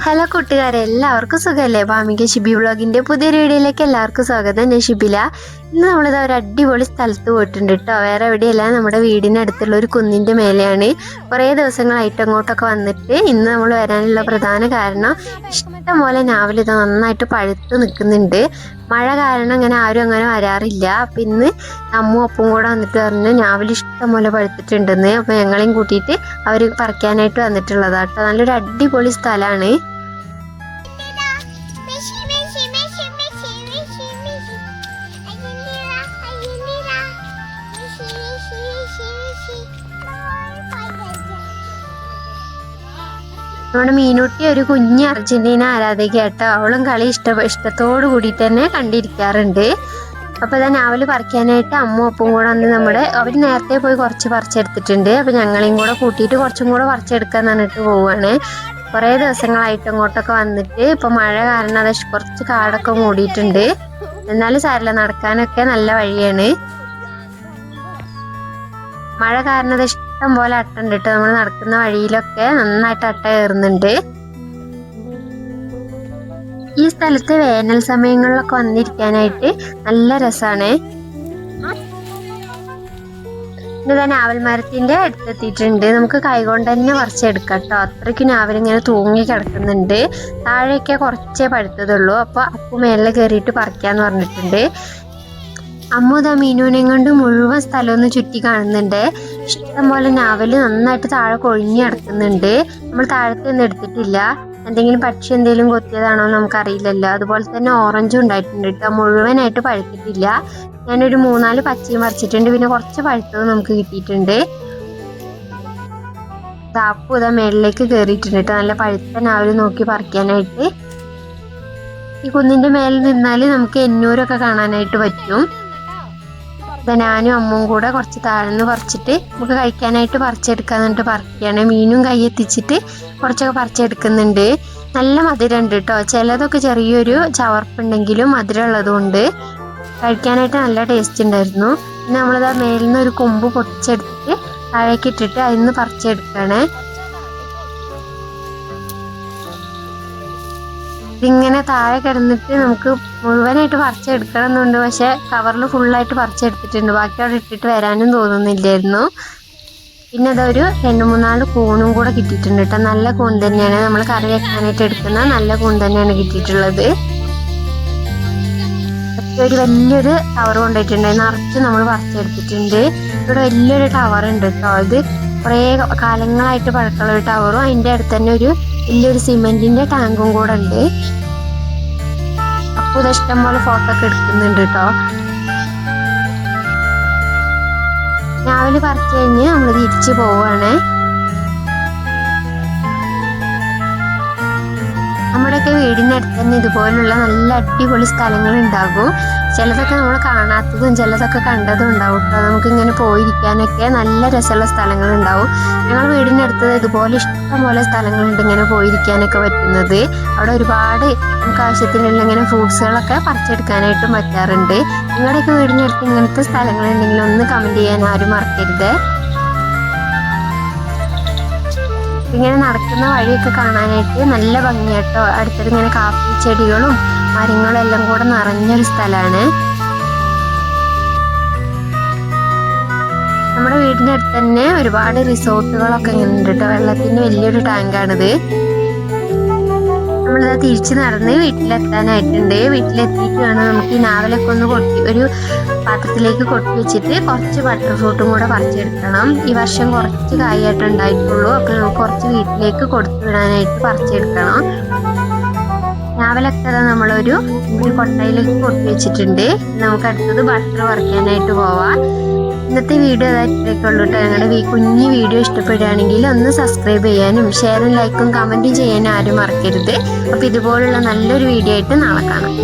Hello കൂട്ടുകാരെ, എല്ലാവർക്കും സുഖമല്ലേ? ഭാമിക ഷിബി വ്ളോഗിൻ്റെ പുതിയൊരു വീഡിയോയിലേക്ക് എല്ലാവർക്കും സ്വാഗതം. ഞാൻ ഷിബില. ഇന്ന് നമ്മളിതാ ഒരു അടിപൊളി സ്ഥലത്ത് പോയിട്ടുണ്ട് കേട്ടോ. വേറെ എവിടെയല്ല, നമ്മുടെ വീടിനടുത്തുള്ള ഒരു കുന്നിൻ്റെ മേലെയാണ്. കുറേ ദിവസങ്ങളായിട്ട് അങ്ങോട്ടൊക്കെ വന്നിട്ട് ഇന്ന് നമ്മൾ വരാനുള്ള പ്രധാന കാരണം ഇഷ്ടം പോലെ ഞാവൽ ഇത് നന്നായിട്ട് പഴുത്ത് നിൽക്കുന്നുണ്ട്. മഴ കാരണം അങ്ങനെ ആരും അങ്ങനെ വരാറില്ല. അപ്പം ഇന്ന് അമ്മും അപ്പും കൂടെ വന്നിട്ട് പറഞ്ഞു ഞാവൽ ഇഷ്ടം പോലെ പഴുത്തിട്ടുണ്ടെന്ന്. അപ്പം ഞങ്ങളെയും കൂട്ടിയിട്ട് അവർ പറിക്കാനായിട്ട് വന്നിട്ടുള്ളതാണ് കേട്ടോ. നല്ലൊരു അടിപൊളി സ്ഥലമാണ്. നമ്മുടെ മീനുട്ടി ഒരു കുഞ്ഞ് അർജന്റീന ആരാധക കേട്ടോ. അവളും കളി ഇഷ്ടത്തോടു കൂടിയിട്ട് തന്നെ കണ്ടിരിക്കാറുണ്ട്. അപ്പോൾ ഇതാ ഞാവൽ പറിക്കാനായിട്ട് അമ്മും അപ്പും കൂടെ വന്ന് അവർ നേരത്തെ പോയി കുറച്ച് പറിച്ചെടുത്തിട്ടുണ്ട്. അപ്പോൾ ഞങ്ങളെയും കൂടെ കൂട്ടിയിട്ട് കുറച്ചും കൂടെ പറിച്ചെടുക്കാൻ പറഞ്ഞിട്ട് പോവുകയാണ്. കുറേ ദിവസങ്ങളായിട്ട് അങ്ങോട്ടൊക്കെ വന്നിട്ട് ഇപ്പോൾ മഴ കാരണം അത് കുറച്ച് കാടൊക്കെ മൂടിയിട്ടുണ്ട്. എന്നാലും സാരമില്ല, നടക്കാനൊക്കെ നല്ല വഴിയാണ്. മഴ കാരണം അത് ഇഷ്ടം പോലെ അട്ടുണ്ട് കേട്ടോ. നമ്മൾ നടക്കുന്ന വഴിയിലൊക്കെ നന്നായിട്ട് അട്ട കയറുന്നുണ്ട്. ഈ സ്ഥലത്ത് വേനൽ സമയങ്ങളിലൊക്കെ വന്നിരിക്കാനായിട്ട് നല്ല രസമാണ്. ഇതാ നാവൽ മരത്തിന്റെ അടുത്തെത്തിയിട്ടുണ്ട്. നമുക്ക് കൈകൊണ്ട് തന്നെ പറിച്ചെടുക്കാം കേട്ടോ. അത്രയ്ക്ക് നാവലിങ്ങനെ തൂങ്ങി കിടക്കുന്നുണ്ട്. താഴെയൊക്കെ കുറച്ചേ പഴുത്തതുള്ളൂ. അപ്പോൾ അപ്പു മേലെ കയറിയിട്ട് പറിക്കാന്ന് പറഞ്ഞിട്ടുണ്ട്. അമ്മു ഇതാ മീനുവിനെയും കൊണ്ട് മുഴുവൻ സ്ഥലമൊന്ന് ചുറ്റി കാണുന്നുണ്ട്. ഇഷ്ടംപോലെ നാവൽ നന്നായിട്ട് താഴെ കൊഴിഞ്ഞ് കിടക്കുന്നുണ്ട്. നമ്മൾ താഴത്തൊന്നും എടുത്തിട്ടില്ല. എന്തെങ്കിലും പക്ഷി എന്തെങ്കിലും കൊത്തിയതാണോ നമുക്കറിയില്ലല്ലോ. അതുപോലെ തന്നെ ഓറഞ്ചും ഉണ്ടായിട്ടുണ്ട് കേട്ടോ. മുഴുവനായിട്ട് പഴുത്തിട്ടില്ല. ഞാനൊരു 3-4 പച്ചയും പറിച്ചിട്ടുണ്ട്. പിന്നെ കുറച്ച് പഴുത്തത് നമുക്ക് കിട്ടിയിട്ടുണ്ട്. താപ്പു ഇതാ മേളിലേക്ക് കയറിയിട്ടുണ്ട് കേട്ടോ. നല്ല പഴുത്ത നാവൽ നോക്കി പറിക്കാനായിട്ട്. ഈ കുന്നിൻ്റെ മേലെ നിന്നാൽ നമുക്ക് എന്നൂരൊക്കെ കാണാനായിട്ട് പറ്റും. ഇപ്പം ഞാനും അമ്മും കൂടെ കുറച്ച് താഴ്ന്ന് പറിച്ചിട്ട് നമുക്ക് കഴിക്കാനായിട്ട് പറിച്ചെടുക്കാന്ന് പറഞ്ഞിട്ട് പറിക്കുകയാണ്. മീനും കൈ എത്തിച്ചിട്ട് കുറച്ചൊക്കെ പറിച്ചെടുക്കുന്നുണ്ട്. നല്ല മധുരം ഉണ്ട് കേട്ടോ. ചിലതൊക്കെ ചെറിയൊരു ചവർപ്പുണ്ടെങ്കിലും മധുരം ഉള്ളതുകൊണ്ട് കഴിക്കാനായിട്ട് നല്ല ടേസ്റ്റ് ഉണ്ടായിരുന്നു. പിന്നെ നമ്മളിതാ മേലിൽ നിന്ന് ഒരു കൊമ്പ് പൊട്ടിച്ചെടുത്തിട്ട് താഴേക്ക് ഇട്ടിട്ട് അതിൽ നിന്ന് പറിച്ചെടുക്കുകയാണ്. ഇതിങ്ങനെ താഴെ കിടന്നിട്ട് നമുക്ക് മുഴുവനായിട്ട് പറിച്ചെടുക്കണം എന്നുണ്ട്. പക്ഷെ കവറിൽ ഫുള്ളായിട്ട് പറിച്ചെടുത്തിട്ടുണ്ട്. ബാക്കി അവിടെ ഇട്ടിട്ട് വരാനും തോന്നുന്നില്ലായിരുന്നു. പിന്നെ അതൊരു 2-3-4 കൂണും കൂടെ കിട്ടിയിട്ടുണ്ട് കേട്ടോ. നല്ല കൂൺ തന്നെയാണ്. നമ്മൾ കറി വെക്കാനായിട്ട് എടുക്കുന്ന നല്ല കൂൺ തന്നെയാണ് കിട്ടിയിട്ടുള്ളത്. ഒരു വലിയൊരു ടവർ കൊണ്ടുപോയിട്ടുണ്ട്. നിറച്ച് നമ്മൾ പറിച്ചെടുത്തിട്ടുണ്ട്. ഇവിടെ വലിയൊരു ടവർ ഉണ്ട് കേട്ടോ. ഇത് കുറേ കാലങ്ങളായിട്ട് പഴക്കമുള്ള ഒരു ടവറും അതിൻ്റെ അടുത്ത് തന്നെ ഒരു വലിയൊരു സിമെന്റിന്റെ ടാങ്കും കൂടെ ഉണ്ട്. അപ്പോൾ ഇത് ഇഷ്ടംപോലെ ഫോട്ടോ ഒക്കെ എടുക്കുന്നുണ്ട് കേട്ടോ. രാവിലെ പറിച്ചു കഴിഞ്ഞ് നമ്മൾ തിരിച്ചു പോവുകയാണ്. നമ്മുടെയൊക്കെ വീടിനടുത്ത് തന്നെ ഇതുപോലുള്ള നല്ല അടിപൊളി സ്ഥലങ്ങൾ ഉണ്ടാകും. ചിലതൊക്കെ നമ്മൾ കാണാത്തതും ചിലതൊക്കെ കണ്ടതും ഉണ്ടാവും കേട്ടോ. നമുക്കിങ്ങനെ പോയിരിക്കാനൊക്കെ നല്ല രസമുള്ള സ്ഥലങ്ങളുണ്ടാവും. ഞങ്ങൾ വീടിനടുത്ത് ഇതുപോലെ ഇഷ്ടംപോലെ സ്ഥലങ്ങളുണ്ട് ഇങ്ങനെ പോയിരിക്കാനൊക്കെ പറ്റുന്നത്. അവിടെ ഒരുപാട് നമുക്ക് ആവശ്യത്തിനുള്ള ഇങ്ങനെ ഫ്രൂട്ട്സുകളൊക്കെ പറിച്ചെടുക്കാനായിട്ടും പറ്റാറുണ്ട്. നിങ്ങളുടെയൊക്കെ വീടിനടുത്ത് ഇങ്ങനത്തെ സ്ഥലങ്ങളുണ്ടെങ്കിൽ ഒന്ന് കമൻറ്റ് ചെയ്യാൻ ആരും മറക്കരുത്. ഇങ്ങനെ നടക്കുന്ന വഴിയൊക്കെ കാണാനായിട്ട് നല്ല ഭംഗിയാട്ടോ. അടുത്തിട്ട് ഇങ്ങനെ കാപ്പി ചെടികളും മരങ്ങളും എല്ലാം കൂടെ നിറഞ്ഞൊരു സ്ഥലമാണ്. നമ്മുടെ വീടിൻ്റെ അടുത്ത് തന്നെ ഒരുപാട് റിസോർട്ടുകളൊക്കെ ഇങ്ങനെ ഉണ്ട് കേട്ടോ. വെള്ളത്തിന് വലിയൊരു ടാങ്കാണിത്. നമ്മളിതാ തിരിച്ച് നടന്ന് വീട്ടിലെത്താനായിട്ടുണ്ട്. വീട്ടിലെത്തിയിട്ട് വേണം നമുക്ക് ഈ നാവലൊക്കെ ഒന്ന് ഒരു പാത്രത്തിലേക്ക് കൊട്ടി വെച്ചിട്ട് കുറച്ച് ബട്ടർ ഫ്രൂട്ടും കൂടെ പറിച്ചെടുക്കണം. ഈ വർഷം കുറച്ച് കായായിട്ട് ഉണ്ടായിട്ടുള്ളൂ. അപ്പോൾ നമുക്ക് കുറച്ച് വീട്ടിലേക്ക് കൊടുത്തു വിടാനായിട്ട് പറിച്ചെടുക്കണം. രാവിലൊക്കെ നമ്മളൊരു കൊട്ടയിലേക്ക് കൊട്ടി വെച്ചിട്ടുണ്ട്. നമുക്ക് അടുത്തത് ബട്ടർ പറിക്കാനായിട്ട് പോവാം. ഇന്നത്തെ വീഡിയോ അതായിട്ടൊക്കെ ഉള്ളൂ കേട്ടോ. ഞങ്ങളുടെ കുഞ്ഞു വീഡിയോ ഇഷ്ടപ്പെടുകയാണെങ്കിൽ ഒന്ന് സബ്സ്ക്രൈബ് ചെയ്യാനും ഷെയറും ലൈക്കും കമൻറ്റും ചെയ്യാനും ആരും മറക്കരുത്. അപ്പോൾ ഇതുപോലുള്ള നല്ലൊരു വീഡിയോ ആയിട്ട് നാളെ കാണാം.